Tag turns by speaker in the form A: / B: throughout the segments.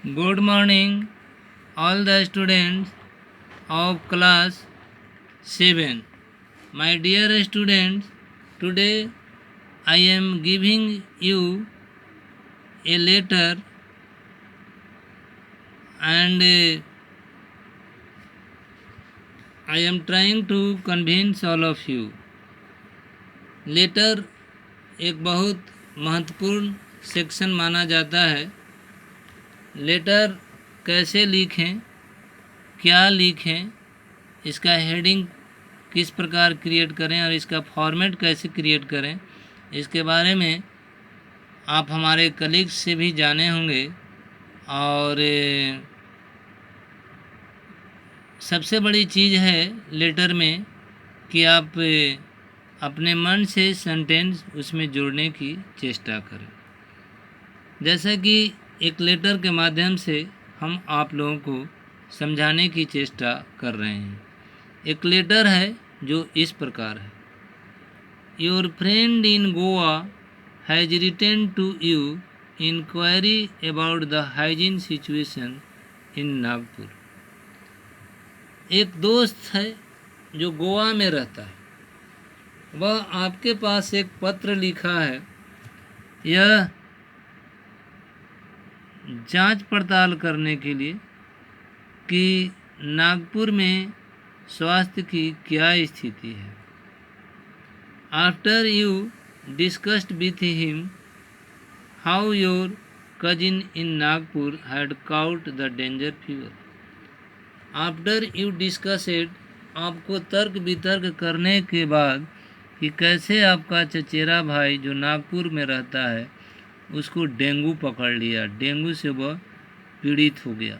A: Good morning, all the students of class 7. My dear students, today I am giving you a letter and I am trying to convince all of you. Letter एक बहुत महत्वपूर्ण section माना जाता है। Letter कैसे लिखें, क्या लिखें, इसका हेडिंग किस प्रकार क्रिएट करें और इसका फॉर्मेट कैसे क्रिएट करें, इसके बारे में आप हमारे कलीग्स से भी जाने होंगे। और सबसे बड़ी चीज़ है लेटर में कि आप अपने मन से सेंटेंस उसमें जोड़ने की चेष्टा करें। जैसा कि एक लेटर के माध्यम से हम आप लोगों को समझाने की चेष्टा कर रहे हैं। एक लेटर है जो इस प्रकार है। Your friend in Goa has written to you inquiry about the hygiene situation in Nagpur. एक दोस्त है जो गोवा में रहता है, वह आपके पास एक पत्र लिखा है। यह जांच पड़ताल करने के लिए कि नागपुर में स्वास्थ्य की क्या स्थिति है। After you discussed with him how your cousin in Nagpur had cout the danger fever. After you discussed, आपको तर्क वितर्क करने के बाद कि कैसे आपका चचेरा भाई जो नागपुर में रहता है उसको डेंगू पकड़ लिया, डेंगू से वह पीड़ित हो गया।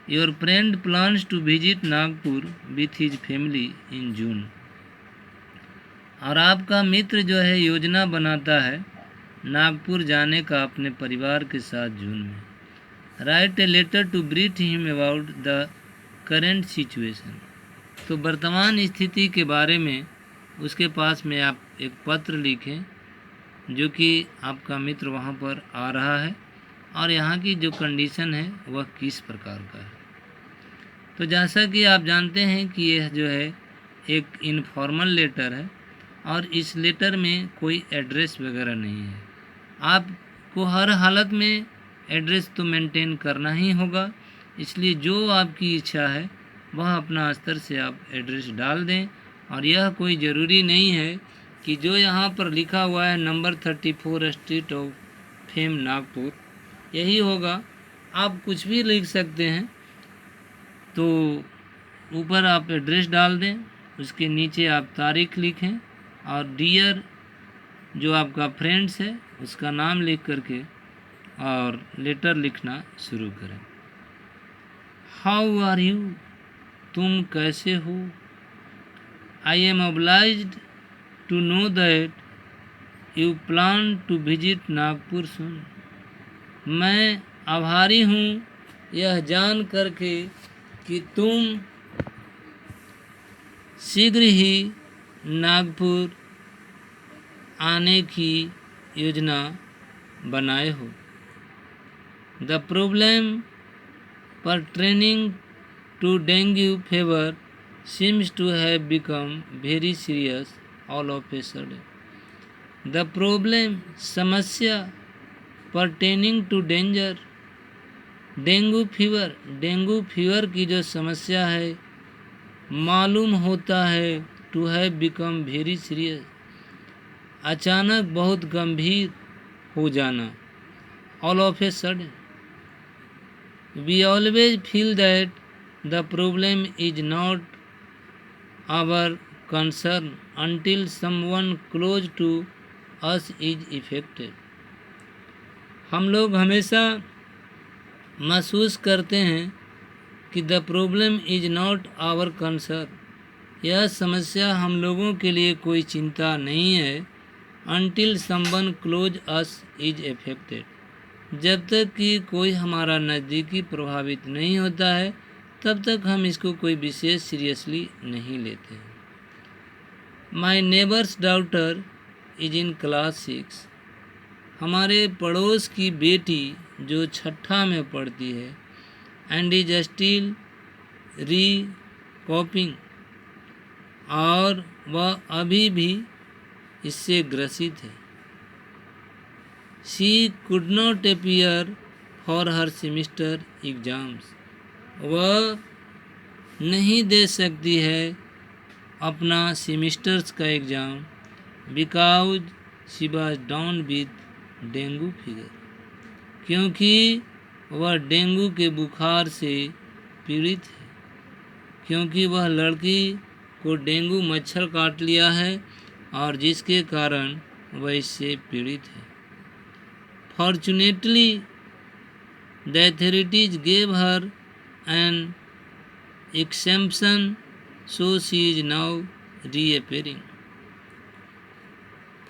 A: Your friend plans to visit Nagpur with his family in June. और आपका मित्र जो है योजना बनाता है नागपुर जाने का अपने परिवार के साथ जून में। Write a letter to brief him about the current situation. तो वर्तमान स्थिति के बारे में उसके पास में आप एक पत्र लिखें जो कि आपका मित्र वहाँ पर आ रहा है और यहाँ की जो कंडीशन है वह किस प्रकार का है। तो जैसा कि आप जानते हैं कि यह जो है एक इनफॉर्मल लेटर है और इस लेटर में कोई एड्रेस वगैरह नहीं है। आपको हर हालत में एड्रेस तो मेंटेन करना ही होगा, इसलिए जो आपकी इच्छा है वह अपना स्तर से आप एड्रेस डाल दें। और यह कोई ज़रूरी नहीं है कि जो यहाँ पर लिखा हुआ है number 34 street of fame Nagpur यही होगा। आप कुछ भी लिख सकते हैं। तो ऊपर आप एड्रेस डाल दें, उसके नीचे आप तारीख लिखें और डियर जो आपका फ्रेंड्स है उसका नाम लिख करके और लेटर लिखना शुरू करें। हाउ आर यू, तुम कैसे हो। I am obliged to know that you plan to visit Nagpur soon। मैं आभारी हूँ यह जान करके कि तुम शीघ्र ही नागपुर आने की योजना बनाए हो। The problem pertaining to dengue fever seems to have become very serious all of a sudden। The problem, समस्या pertaining to डेंगू फीवर की जो समस्या है मालूम होता है to have become very serious, अचानक बहुत गंभीर हो जाना। All of a sudden, we always feel that the problem is not our concern until someone close to us is affected। हम लोग हमेशा महसूस करते हैं कि the problem is not our concern, यह समस्या हम लोगों के लिए कोई चिंता नहीं है। until someone close us is affected, जब तक कि कोई हमारा नज़दीकी प्रभावित नहीं होता है तब तक हम इसको कोई विशेष सीरियसली नहीं लेते हैं। माई neighbours daughter is in class 6। हमारे पड़ोस की बेटी जो छठा में पढ़ती है, एंड इज स्टिल रिकॉपिंग, और वह अभी भी इससे ग्रसित है। She could not appear for her semester exams, वह नहीं दे सकती है अपना सेमिस्टर्स का exam, because she was down with dengue fever, क्योंकि वह डेंगू के बुखार से पीड़ित है, क्योंकि वह लड़की को डेंगू मच्छर काट लिया है और जिसके कारण वह इससे पीड़ित है। Fortunately the authorities gave her an exemption, so she is now reappearing.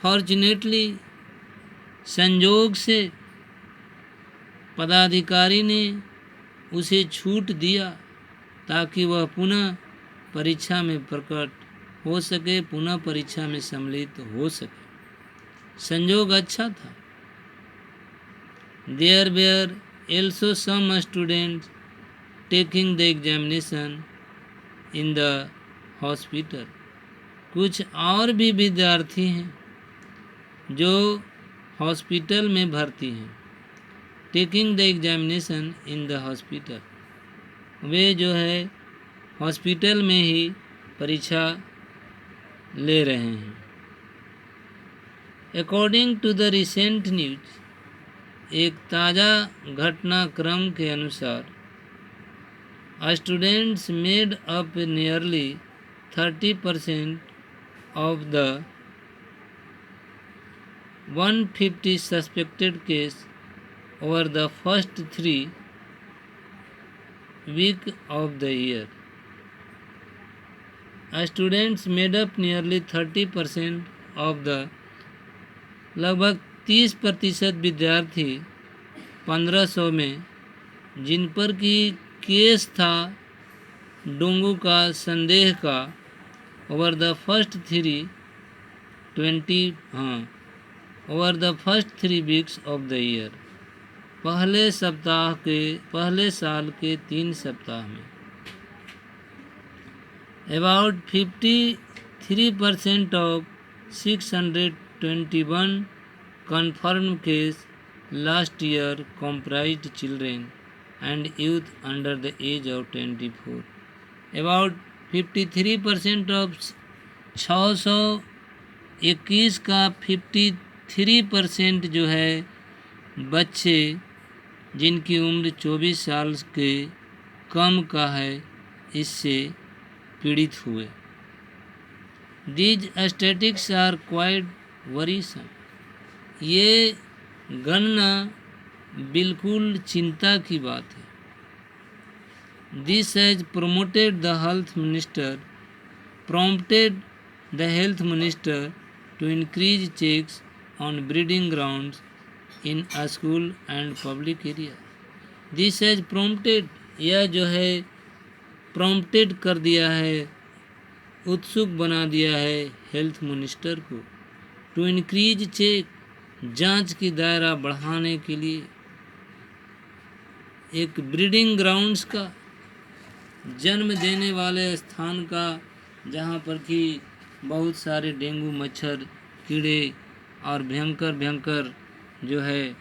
A: Fortunately, संजोग से पदाधिकारी ने उसे छूट दिया ताकि वह पुनः परीक्षा में प्रकट हो सके, पुनः परीक्षा में सम्मिलित हो सके। संजोग अच्छा था। There were also some students taking the examination in the hospital. कुछ और भी विद्यार्थी हैं जो हॉस्पिटल में भर्ती हैं। Taking the examination in the hospital, वे जो है हॉस्पिटल में ही परीक्षा ले रहे हैं। According to the recent news, एक ताज़ा घटनाक्रम के अनुसार, students made up nearly 30% of the 150 suspected case over the first 3 weeks of the year. Students made up nearly 30% of the, लगभग 30% विद्यार्थी 1500 में जिन पर की केस था डेंगू का संदेह का, over the first 3 weeks of the year, पहले साल के 3 सप्ताह में। About 53% of 621 confirmed case last year comprised children and youth under the age of 24. About 53% of 621 का 53% जो है बच्चे जिनकी उम्र 24 साल के कम का है, इससे पीड़ित हुए। These statistics are quite worrisome. ये गणना बिल्कुल चिंता की बात है। This has prompted the health minister to increase checks on breeding grounds in a school and public area. This has prompted, यह जो है prompted कर दिया है, उत्सुक बना दिया है हेल्थ मिनिस्टर को, टू इंक्रीज चेक, जांच की दायरा बढ़ाने के लिए। एक ब्रीडिंग ग्राउंड्स का, जन्म देने वाले स्थान का, जहाँ पर कि बहुत सारे डेंगू मच्छर, कीड़े और भयंकर जो है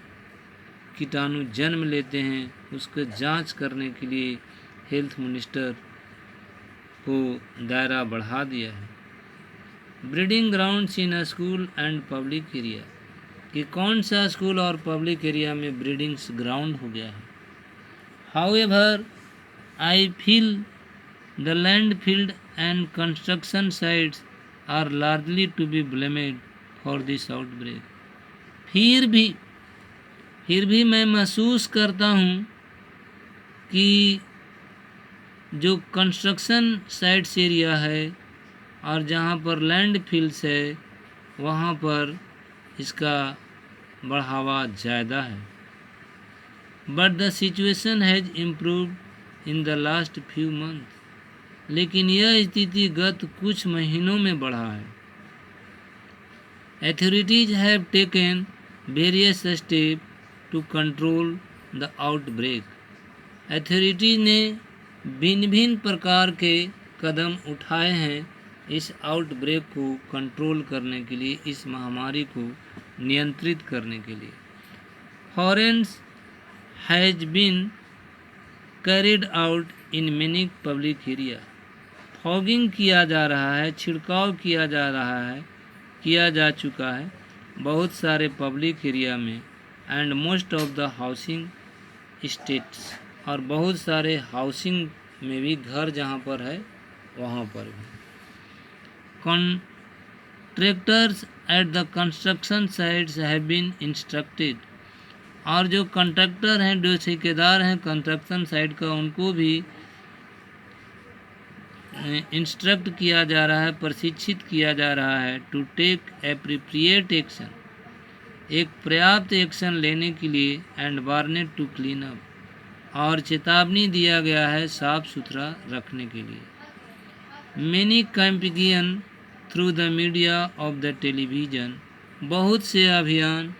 A: कीटाणु जन्म लेते हैं, उसको जांच करने के लिए हेल्थ मिनिस्टर को दायरा बढ़ा दिया है। Breeding grounds in a school and public area, कि कौन सा स्कूल और पब्लिक एरिया में ब्रीडिंग ग्राउंड हो गया है। However, I feel the landfill and construction sites are largely to be blamed for this outbreak. फिर भी मैं महसूस करता हूँ कि जो कंस्ट्रक्शन साइट्स एरिया है और जहाँ पर लैंडफिल्स है, वहाँ पर इसका बढ़ावा ज़्यादा है। But the situation has improved in the last few months. लेकिन यह स्थिति गत कुछ महीनों में बढ़ा है। Authorities have taken various steps to control the outbreak. Authority ने भिन्न भिन्न प्रकार के कदम उठाए हैं इस आउटब्रेक को कंट्रोल करने के लिए, इस महामारी को नियंत्रित करने के लिए। फॉरेंस has been carried out in many public area. Fogging किया जा रहा है, छिड़काव किया जा चुका है बहुत सारे पब्लिक एरिया में, and most of the housing states, और बहुत सारे हाउसिंग में भी, घर जहाँ पर है वहाँ पर भी। Contractors at the construction sites have been instructed, और जो कॉन्ट्रैक्टर हैं, जो ठेकेदार हैं कंस्ट्रक्शन साइट का, उनको भी इंस्ट्रक्ट किया जा रहा है, प्रशिक्षित किया जा रहा है टू टेक एप्रोप्रिएट एक्शन, एक पर्याप्त एक्शन लेने के लिए, एंड वार्नेड टू क्लीन अप, और चेतावनी दिया गया है साफ सुथरा रखने के लिए। Many campaign through the media of the television, बहुत से अभियान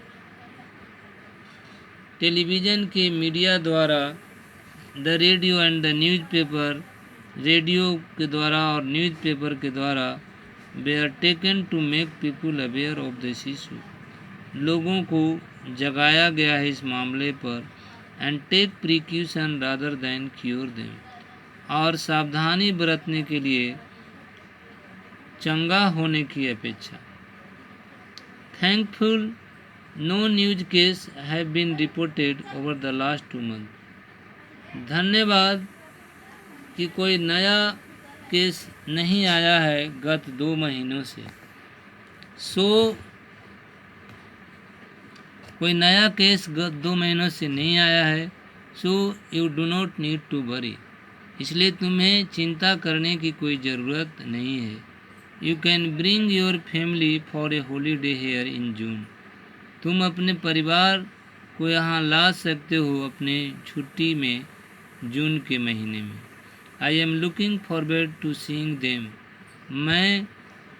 A: टेलीविज़न के मीडिया द्वारा, the radio and the newspaper, radio के द्वारा और न्यूज़पेपर के द्वारा, we are taken to make people aware of this issue, लोगों को जगाया गया है इस मामले पर, and take precaution rather than cure them, और सावधानी बरतने के लिए चंगा होने की अपेक्षा। Thankful no news case have been reported over the last 2 months। धन्यवाद कि कोई नया केस नहीं आया है गत 2 महीनों से। कोई नया केस गत 2 महीनों से नहीं आया है। So you do not need to worry, इसलिए तुम्हें चिंता करने की कोई ज़रूरत नहीं है। You can bring your family for a holiday here in June, तुम अपने परिवार को यहाँ ला सकते हो अपने छुट्टी में जून के महीने में। I am looking forward to seeing them, मैं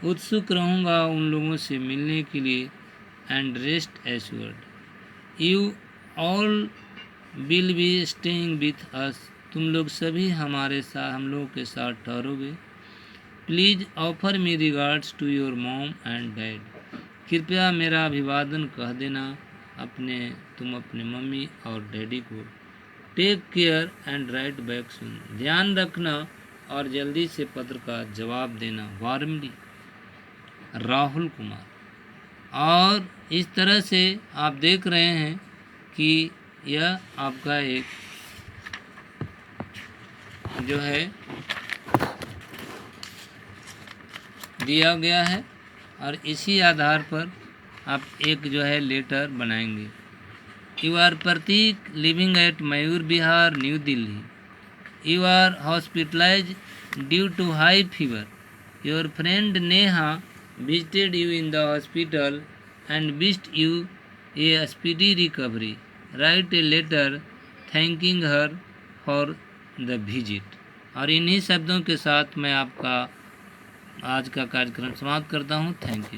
A: उत्सुक रहूँगा उन लोगों से मिलने के लिए। And rest assured you all will be staying with us, तुम लोग सभी हम लोगों के साथ ठहरोगे। Please offer me regards to your mom and dad, कृपया मेरा अभिवादन कह देना तुम अपने मम्मी और डैडी को। Take care and write back soon, ध्यान रखना और जल्दी से पत्र का जवाब देना। वार्मली राहुल कुमार। और इस तरह से आप देख रहे हैं कि यह आपका एक जो है दिया गया है, और इसी आधार पर आप एक जो है लेटर बनाएंगे। You are Prateek living at Mayur Vihar, New Delhi. You are hospitalise due to high fever. Your friend Neha visited you in the hospital and wished you a speedy recovery. Write a letter thanking her for the visit। और इन्हीं शब्दों के साथ मैं आपका आज का कार्यक्रम समाप्त करता हूँ। Thank you.